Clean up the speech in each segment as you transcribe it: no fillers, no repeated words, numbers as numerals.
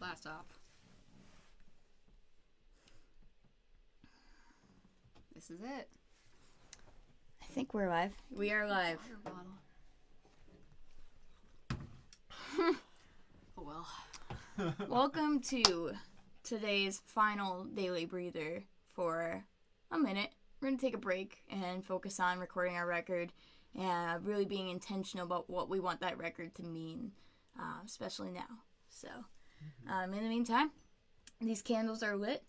Blast off. This is it. I think we're live. We are live. Water bottle. Oh well. Welcome to today's final daily breather for a minute. We're going to take a break and focus on recording our record and really being intentional about what we want that record to mean, especially now. So, in the meantime, these candles are lit,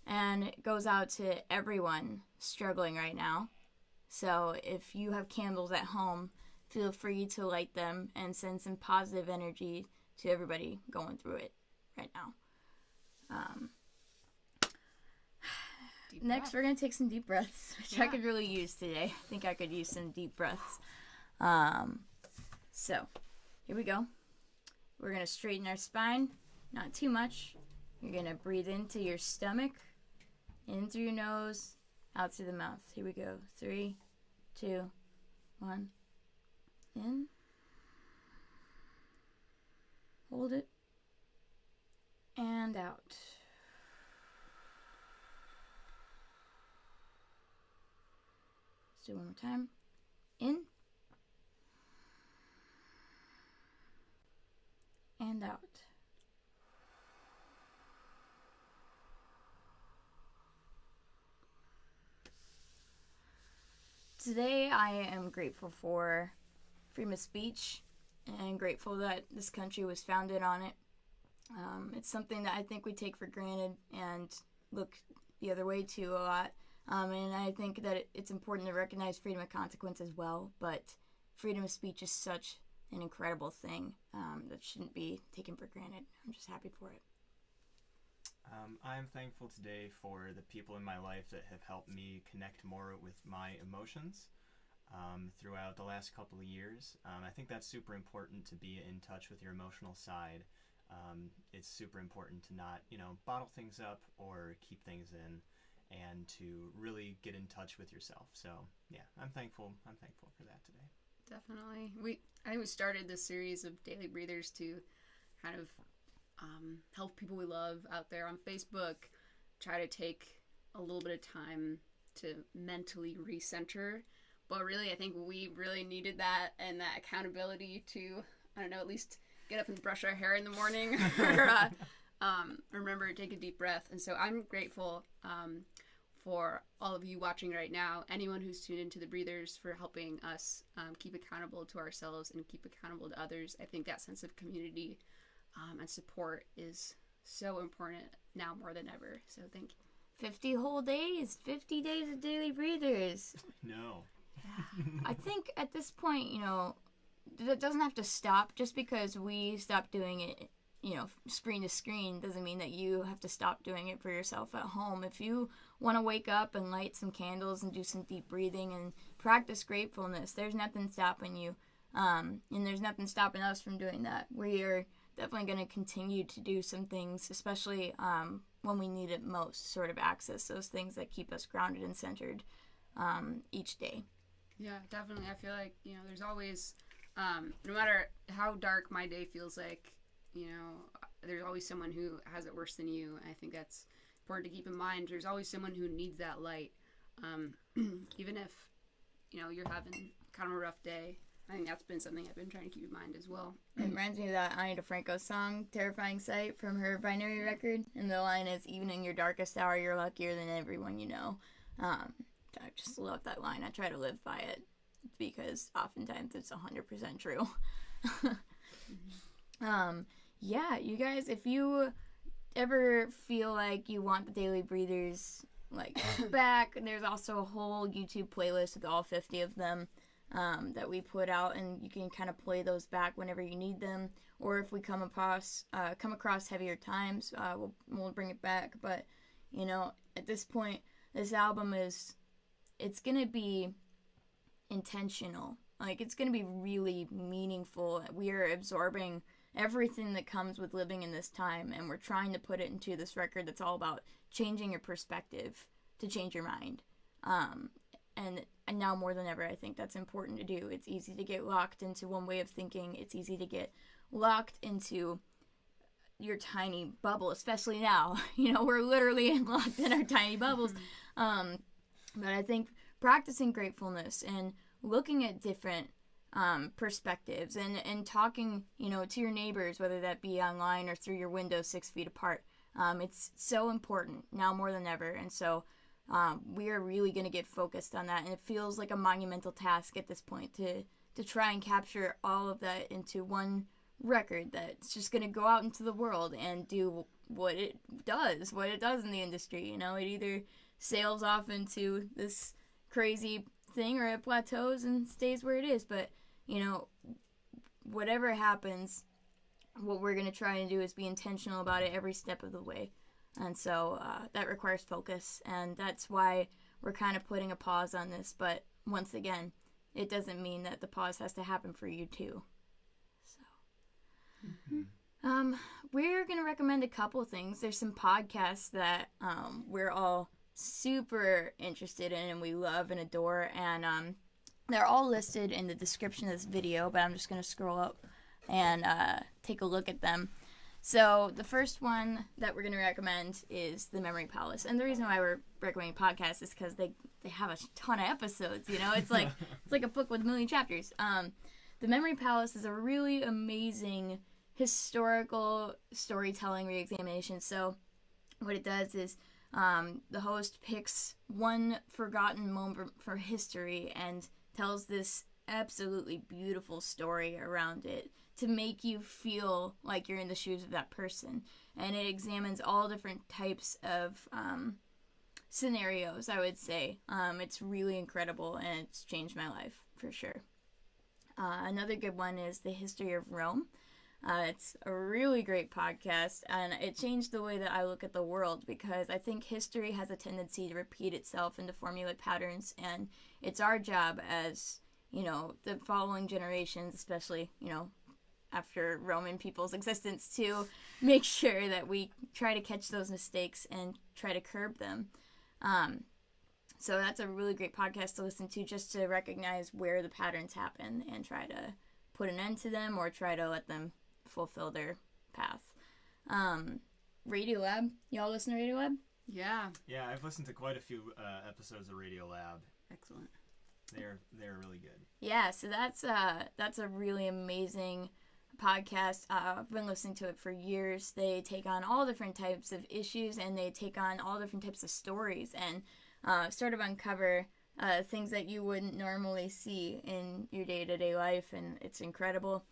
and it goes out to everyone struggling right now. So if you have candles at home, feel free to light them and send some positive energy to everybody going through it right now. Next, we're going to take some deep breaths, which I could really use today. I think I could use some deep breaths. So, here we go. We're going to straighten our spine, not too much. You're going to breathe into your stomach, in through your nose, out through the mouth. Here we go. 3, 2, 1. In. Hold it. And out. Let's do it one more time. In. And out. Today I am grateful for freedom of speech and grateful that this country was founded on it. It's something that I think we take for granted and look the other way to a lot. And I think that it's important to recognize freedom of consequence as well, but freedom of speech is such an incredible thing that shouldn't be taken for granted. I'm just happy for it. I'm thankful today for the people in my life that have helped me connect more with my emotions throughout the last couple of years. I think that's super important to be in touch with your emotional side. It's super important to not, bottle things up or keep things in, and to really get in touch with yourself. So yeah, I'm thankful for that today. Definitely. I think we started this series of daily breathers to kind of help people we love out there on Facebook, try to take a little bit of time to mentally recenter. But really, I think we really needed that and that accountability to, at least get up and brush our hair in the morning or remember to take a deep breath. And so I'm grateful for all of you watching right now, anyone who's tuned into the breathers, for helping us keep accountable to ourselves and keep accountable to others. I think that sense of community and support is so important now more than ever. So thank you. 50 whole days, 50 days of daily breathers. No. Yeah. I think at this point, that doesn't have to stop. Just because we stop doing it, screen to screen, doesn't mean that you have to stop doing it for yourself at home. If you want to wake up and light some candles and do some deep breathing and practice gratefulness, there's nothing stopping you. And there's nothing stopping us from doing that. We are definitely going to continue to do some things, especially when we need it most, sort of access those things that keep us grounded and centered each day. Yeah, definitely. I feel like, there's always, no matter how dark my day feels like, there's always someone who has it worse than you. And I think that's important to keep in mind. There's always someone who needs that light. Even if, you're having kind of a rough day. I think that's been something I've been trying to keep in mind as well. It reminds me of that Ani DeFranco song, Terrifying Sight, from her Binary record. And the line is, even in your darkest hour, you're luckier than everyone you know. I just love that line. I try to live by it because oftentimes it's 100% true. Yeah, you guys, if you ever feel like you want the Daily Breathers back, there's also a whole YouTube playlist with all 50 of them that we put out, and you can kind of play those back whenever you need them. Or if we come across heavier times, we'll bring it back. But at this point, this album it's gonna be intentional. It's gonna be really meaningful. We are absorbing everything that comes with living in this time, and we're trying to put it into this record that's all about changing your perspective to change your mind. And now more than ever, I think that's important to do. It's easy to get locked into one way of thinking. It's easy to get locked into your tiny bubble, especially now. We're literally locked in our tiny bubbles. But I think practicing gratefulness and looking at different perspectives and talking, to your neighbors, whether that be online or through your window 6 feet apart. It's so important now more than ever. And so we are really going to get focused on that. And it feels like a monumental task at this point to try and capture all of that into one record that's just going to go out into the world and do what it does in the industry. It either sails off into this crazy thing or it plateaus and stays where it is. But, whatever happens, what we're going to try and do is be intentional about it every step of the way. And so that requires focus. And that's why we're kind of putting a pause on this. But once again, it doesn't mean that the pause has to happen for you too. So, we're going to recommend a couple things. There's some podcasts that we're all super interested in and we love and adore. And they're all listed in the description of this video, but I'm just going to scroll up and take a look at them. So the first one that we're going to recommend is The Memory Palace. And the reason why we're recommending podcasts is because they have a ton of episodes, It's like it's like a book with a million chapters. The Memory Palace is a really amazing historical storytelling reexamination. So what it does is the host picks one forgotten moment for history and tells this absolutely beautiful story around it to make you feel like you're in the shoes of that person. And it examines all different types of scenarios, I would say. It's really incredible, and it's changed my life, for sure. Another good one is The History of Rome. It's a really great podcast, and it changed the way that I look at the world, because I think history has a tendency to repeat itself into formulaic patterns, and it's our job as, the following generations, especially, after Roman people's existence, to make sure that we try to catch those mistakes and try to curb them. So that's a really great podcast to listen to, just to recognize where the patterns happen and try to put an end to them or try to let them fulfill their path. Radiolab. Y'all listen to Radiolab? Yeah. Yeah, I've listened to quite a few episodes of Radiolab. Excellent. They're really good. Yeah, so that's a really amazing podcast. I've been listening to it for years. They take on all different types of issues, and they take on all different types of stories, and sort of uncover things that you wouldn't normally see in your day-to-day life, and it's incredible.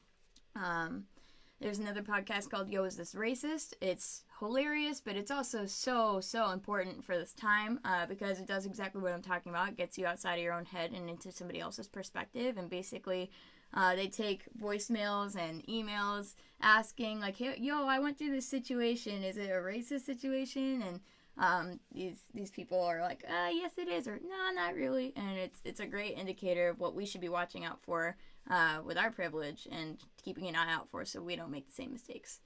There's another podcast called Yo, Is This Racist? It's hilarious, but it's also so important for this time, because it does exactly what I'm talking about. It gets you outside of your own head and into somebody else's perspective, and basically they take voicemails and emails asking, like, hey, yo, I went through this situation. Is it a racist situation? And these people are like, yes, it is, or no, not really. And it's a great indicator of what we should be watching out for with our privilege and keeping an eye out for, so we don't make the same mistakes.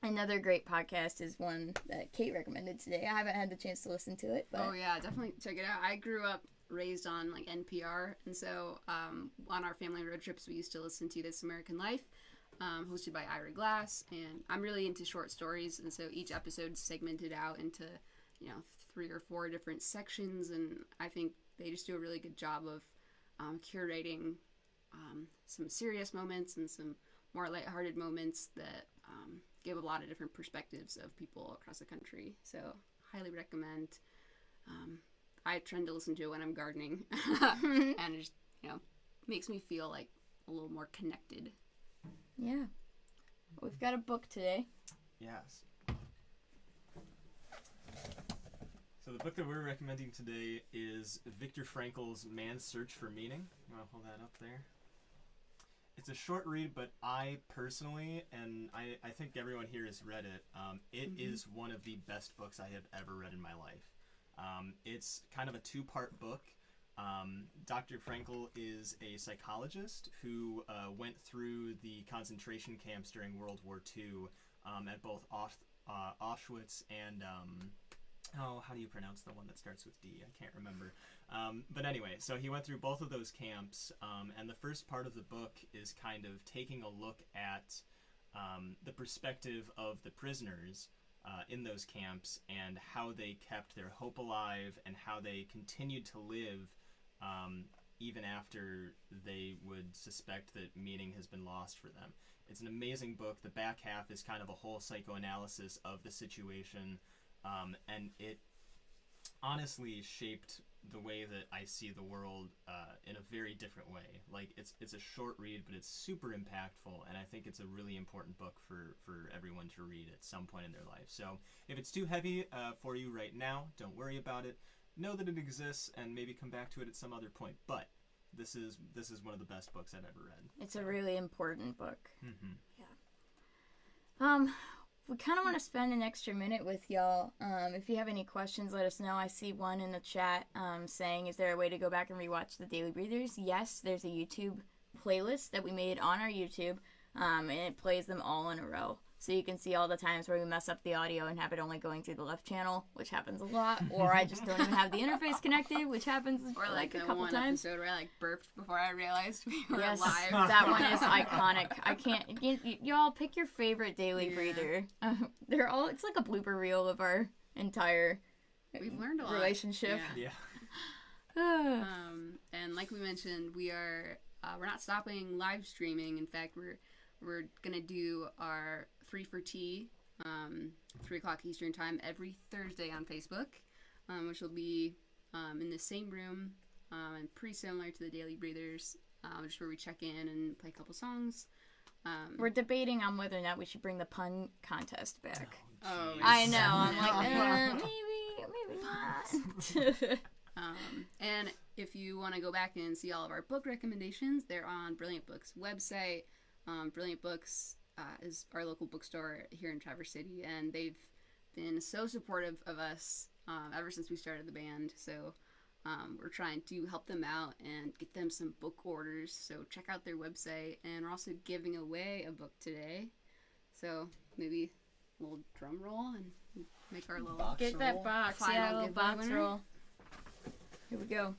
Another great podcast is one that Kate recommended today. I haven't had the chance to listen to it. But... Oh, yeah, definitely check it out. I grew up raised on like NPR, and so on our family road trips we used to listen to This American Life, hosted by Ira Glass, and I'm really into short stories, and so each episode's segmented out into 3 or 4 different sections, and I think they just do a really good job of curating some serious moments and some more lighthearted moments that give a lot of different perspectives of people across the country. So highly recommend. I tend to listen to it when I'm gardening, and it just makes me feel like a little more connected. Yeah. We've got a book today. Yes. So the book that we're recommending today is Viktor Frankl's Man's Search for Meaning. You want to hold that up there? It's a short read, but I personally, and I think everyone here has read it, it is one of the best books I have ever read in my life. It's kind of a 2-part book. Dr. Frankl is a psychologist who went through the concentration camps during World War II at both Auschwitz and, how do you pronounce the one that starts with D? I can't remember. But anyway, so he went through both of those camps, and the first part of the book is kind of taking a look at the perspective of the prisoners in those camps and how they kept their hope alive and how they continued to live even after they would suspect that meaning has been lost for them. It's an amazing book. The back half is kind of a whole psychoanalysis of the situation, and it honestly shaped the way that I see the world in a very different way. Like, it's a short read, but it's super impactful, and I think it's a really important book for everyone to read at some point in their life. So if it's too heavy for you right now, don't worry about it. Know that it exists, and maybe come back to it at some other point. But this is one of the best books I've ever read. It's a really important book. Mm-hmm. Yeah. We kind of want to spend an extra minute with y'all. If you have any questions, let us know. I see one in the chat saying, is there a way to go back and rewatch the Daily Breathers? Yes, there's a YouTube playlist that we made on our YouTube, and it plays them all in a row. So you can see all the times where we mess up the audio and have it only going through the left channel, which happens a lot, or I just don't even have the interface connected, which happens or like a the couple one times. episode where I like burped before I realized we were Yes, live. that one is iconic. I can't. Y'all pick your favorite Daily Breather. They're all. It's like a blooper reel of our entire We've learned a lot. relationship. Yeah. And like we mentioned, we're not stopping live streaming. In fact, we're gonna do our 3 for Tea, 3 o'clock Eastern time every Thursday on Facebook, which will be in the same room and pretty similar to the Daily Breathers, just where we check in and play a couple songs. We're debating on whether or not we should bring the pun contest back. Oh, I know. I'm like, maybe not. And if you want to go back and see all of our book recommendations, they're on Brilliant Books' website. Brilliant Books is our local bookstore here in Traverse City, and they've been so supportive of us ever since we started the band. So we're trying to help them out and get them some book orders. So check out their website, and we're also giving away a book today. So maybe a little drum roll and make our little Box Get that roll. box. Final Yeah, little giveaway box winner. roll. Here we go.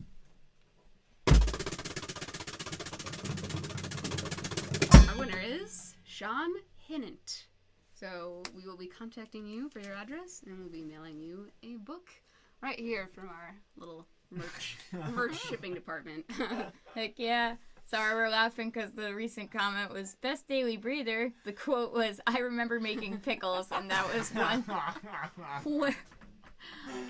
Our winner is Sean Hinnant. So we will be contacting you for your address, and we'll be mailing you a book right here from our little merch shipping department. Heck yeah. Sorry, we're laughing because the recent comment was best Daily Breather. The quote was, I remember making pickles, and that was one where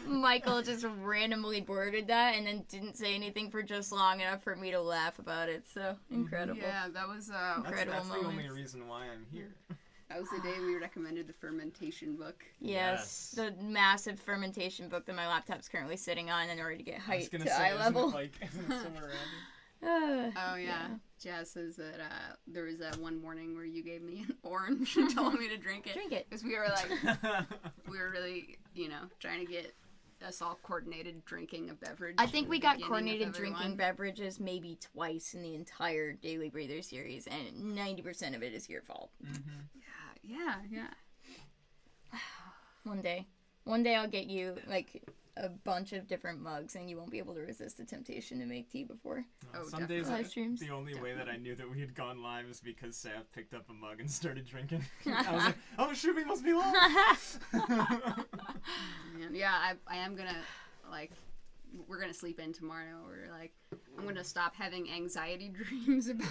Michael just randomly worded that and then didn't say anything for just long enough for me to laugh about it. So incredible. Yeah, that was Incredible That's the only moments. reason why I'm here. that was the day we recommended the fermentation book. Yes, the massive fermentation book that my laptop's currently sitting on in order to get I was height gonna to say, eye isn't level. it like somewhere around here? Oh yeah. Jazz says that there was that one morning where you gave me an orange and told me to drink it. Drink it. Because we were like, we were really, trying to get us all coordinated drinking a beverage. I think at we the got beginning coordinated of drinking everyone. beverages maybe twice in the entire Daily Breather series, and 90% of it is your fault. Yeah. One day I'll get you like a bunch of different mugs, and you won't be able to resist the temptation to make tea before Oh, Some days live streams. the only way that I knew that we had gone live is because Sav picked up a mug and started drinking. I was like, oh shoot, we must be live. Man, yeah, I am gonna, we're gonna sleep in tomorrow. We're like, I'm gonna stop having anxiety dreams about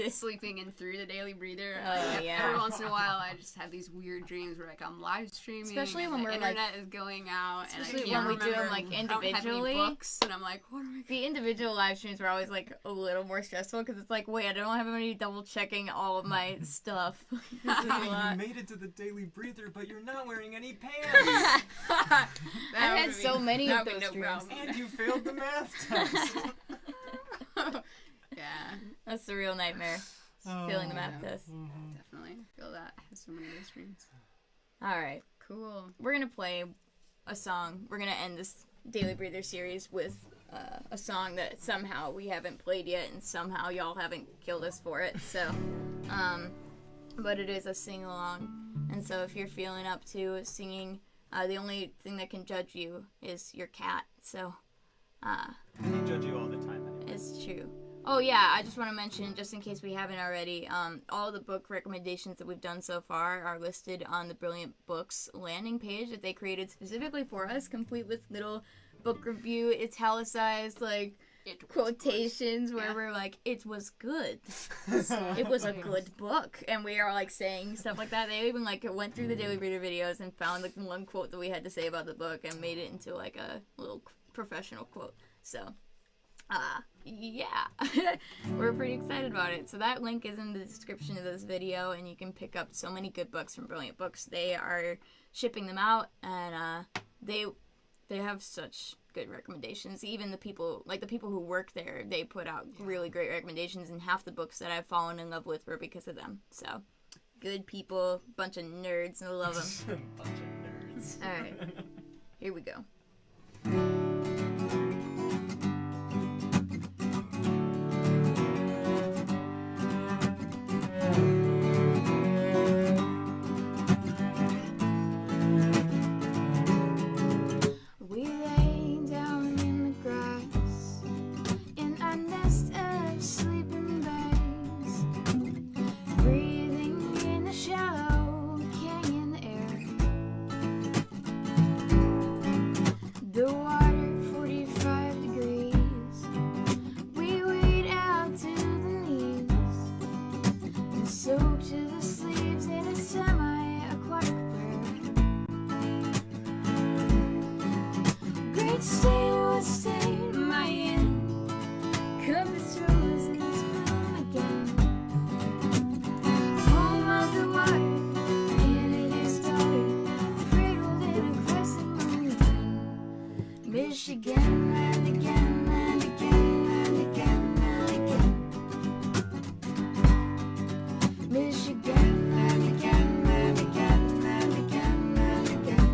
sleeping in through the Daily Breather. Oh, yeah. Every once in a while, I just have these weird dreams where I'm live streaming, Especially and when the we're, internet is going out, and I especially can't when we do them, remember, like, I don't have any individually. books, and I'm like, what am I? The individual live streams were always like a little more stressful because it's like, wait, I don't have any double checking all of my stuff. This is a You lot. made it to the Daily Breather, but you're not wearing any pants. That I've had would be- so many that of would be those no dreams. problem. And you failed the math test. Yeah, That's the real nightmare. Feeling the math yeah. test. definitely. I feel that. I have so many of those dreams. All right. Cool. We're going to play a song. We're going to end this Daily Breather series with a song that somehow we haven't played yet, and somehow y'all haven't killed us for it. So, but it is a sing-along. And so if you're feeling up to singing, the only thing that can judge you is your cat. So, I judge you all the time. Anyway. it's true. Oh yeah, I just want to mention, just in case we haven't already, all the book recommendations that we've done so far are listed on the Brilliant Books landing page that they created specifically for us, complete with little book review, italicized, like, quotations where we're like, it was good. It was a good book. And we are, like, saying stuff like that. They even, like, went through the Daily Reader videos and found, like, one quote that we had to say about the book and made it into, like, a little professional quote. So... yeah, we're pretty excited about it. So that link is in the description of this video, and you can pick up so many good books from Brilliant Books. They are shipping them out, and they have such good recommendations. Even the people who work there, they put out really great recommendations, and half the books that I've fallen in love with were because of them. So, good people, bunch of nerds, and I love them. Bunch of nerds. All right, here we go. Michigan and again and again and again and again. Michigan and again and again and again and again.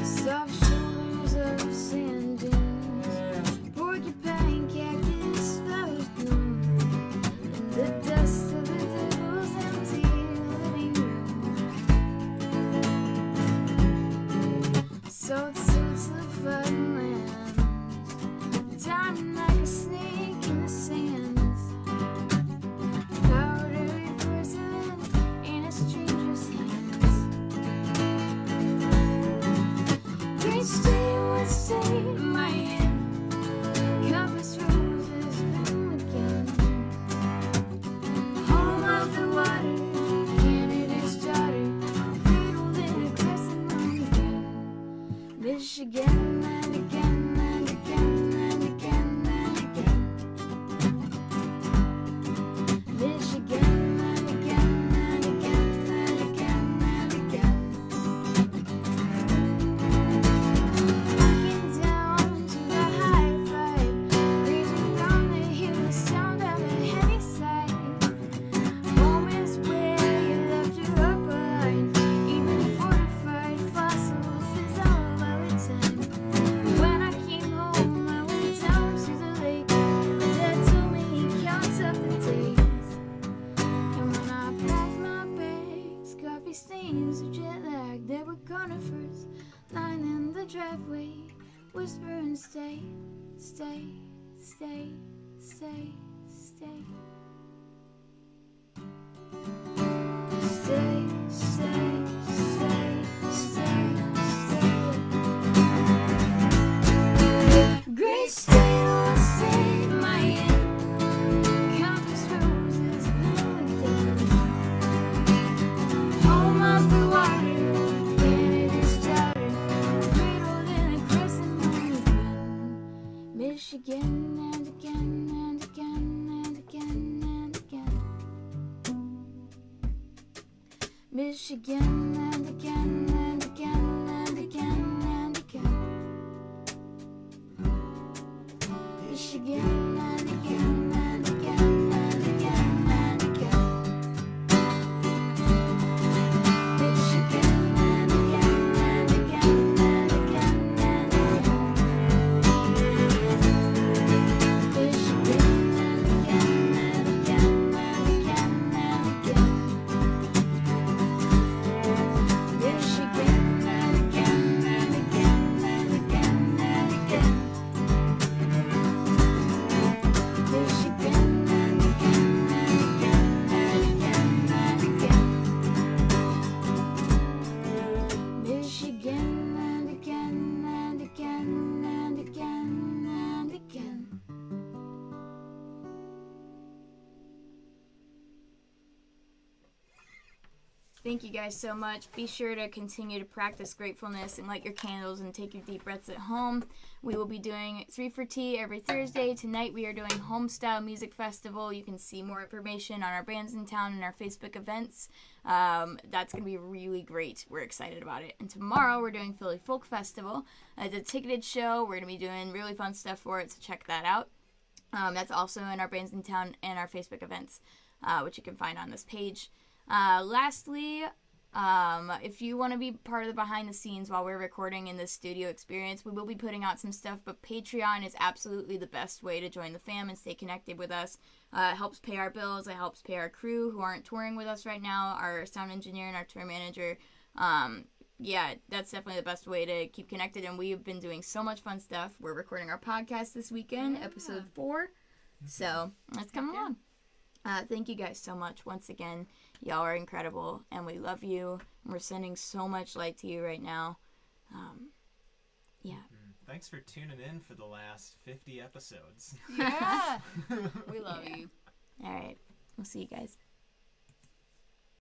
Soft shoulders of sand dunes, porcupine cactus flowers bloom, and the dust of the devil's empty living room. So it's the fun lands, diving like a snake in the sands, powdery porcelain in a stranger's hands. Great state, what state am I in? Compass roses bloom again. Home of the water, Canada's daughter, cradled in a crescent moon again. Michigan and again and again and again and again. Michigan and again and again and again and again. Walking down to the high five, breezing down the hill, the sound of a heavy sigh. Home is where you left your heart behind, even fortified fossils is all. When I came home, I went down to the lake. My dad told me he counts up the days. And when I packed my bags, coffee stains of jet lag, there were conifers lining the driveway, whispering, stay, stay, stay, stay, stay. Stay, stay, stay, stay, stay. Great state, what state am I in? Compass roses bloom again. Home of the water, Canada's daughter, cradled in a crescent moon again. Michigan and again and again and again and again. Michigan and again and again and again and again. Michigan and again and again and again and again. Michigan and again and again and again and again. Michigan and again and again and again and again. Michigan. Thank you guys so much. Be sure to continue to practice gratefulness and light your candles and take your deep breaths at home. We will be doing 3 for Tea every Thursday. Tonight we are doing Homestyle Music Festival. You can see more information on our bands in town and our Facebook events. That's going to be really great. We're excited about it. And tomorrow we're doing Philly Folk Festival. It's a ticketed show. We're going to be doing really fun stuff for it, so check that out. That's also in our bands in town and our Facebook events, which you can find on this page. Lastly, if you want to be part of the behind the scenes while we're recording in this studio experience, we will be putting out some stuff, but Patreon is absolutely the best way to join the fam and stay connected with us. It helps pay our bills. It helps pay our crew who aren't touring with us right now, our sound engineer and our tour manager. Yeah, that's definitely the best way to keep connected, and we've been doing so much fun stuff. We're recording our podcast this weekend, episode 4, so let's come along. Thank you guys so much once again. Y'all are incredible, and we love you. We're sending so much light to you right now. Yeah. Thanks for tuning in for the last 50 episodes. Yeah. We love you. All right. We'll see you guys.